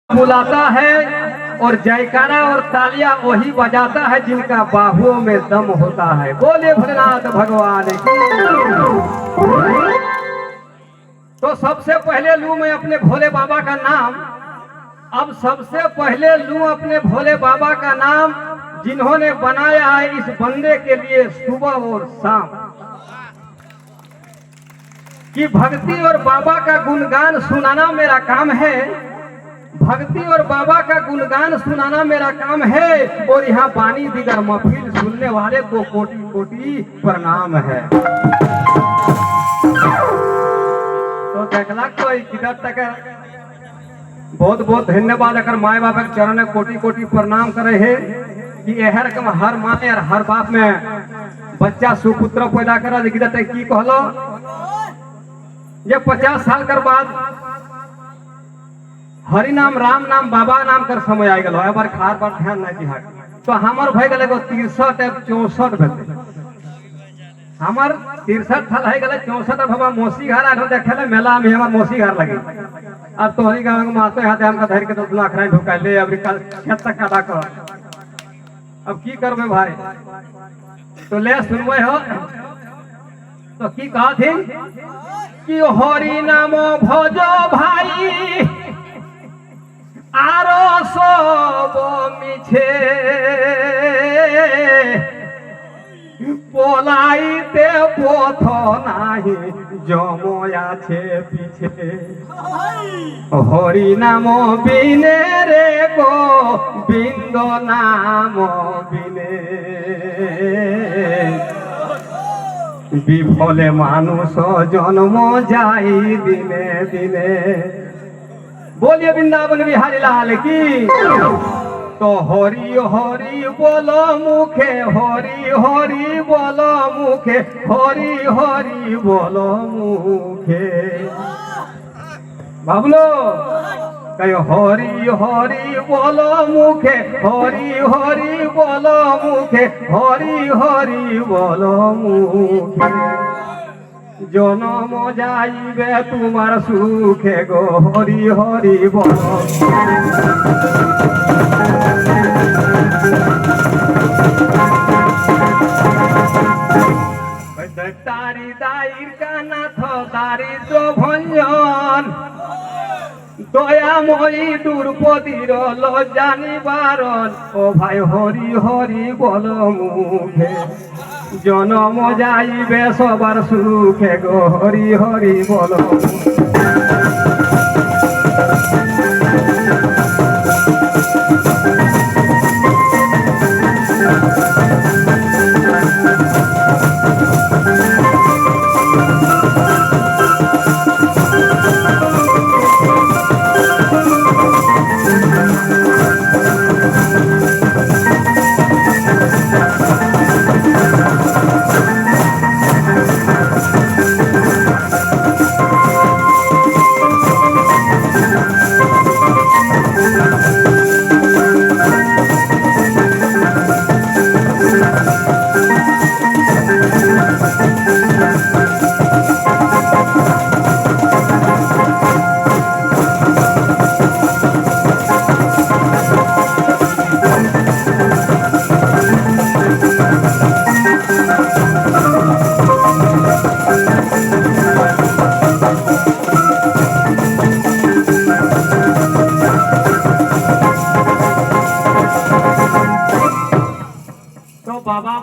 बुलाता है और जयकारा और तालियां वही बजाता है जिनका बाहुओं में दम होता है। बोले भोलेनाथ भगवान की। तो सबसे पहले लूं मैं अपने भोले बाबा का नाम। अब सबसे पहले लूं अपने भोले बाबा का नाम जिन्होंने बनाया है इस बंदे के लिए सुबह और शाम कि भक्ति और बाबा का गुणगान सुनाना मेरा काम है। भक्ति और बाबा का गुणगान सुनाना मेरा काम है और यहाँ बानी दिगर महफिल सुनने वाले को कोटि कोटि प्रणाम है। तो देखला कोई किधर तक बहुत बहुत धन्यवाद। अगर माए बाप के चरण में कोटि कोटि प्रणाम करे है कि एहर कम हर माँ और हर बाप में बच्चा सुपुत्र पैदा करा किधर तक की कहलो ये 50 साल कर बाद हरि नाम राम नाम बाबा नाम कर समय आ गल बार खार बार ध्यान नहीं दिहा। तो हमार भय गले 63 64 भेल हमार 63 साल है गले 64 बाबा मौसी घर आठ देखे मेला में हमार मौसी घर लगे। अब तोहरी गाँव में माते हाथे हमका धर के तो दुना खराई ढुका ले अभी कल खेत तक काटा कर अब की करबे भाई। तो ले सुनबे हो तो की कहा थी कि हरि नाम भजो भाई आरो सब मिछे पलाइते पथ नाही जमया छे पीछे हरि नाम बिने रे गो बिंद नाम बिने विफले मानुष जन्म जाई दिने दिने। बोलिए वृंदावन बिहारी लाल की। तो हरि हरि बोलो मुखे हरि हरि बोलो मुखे हरि हरि बोलो मुखे बाबलो कहो हरि हरि बोलो मुखे हरि हरि बोलो मुखे हरि हरि बोलो मुखे जनम जाइबे तुम्हार सुखे गो हरि हरि बोलो। तारी दाइर का नाथ दारिद्र भंजन दयामयी दुर्पतिर लज्जानी बारन ओ भाई हरि हरि बोल मुखे जनम जाइबे सबार सुखे गो हरि हरि बोल। तो बाबा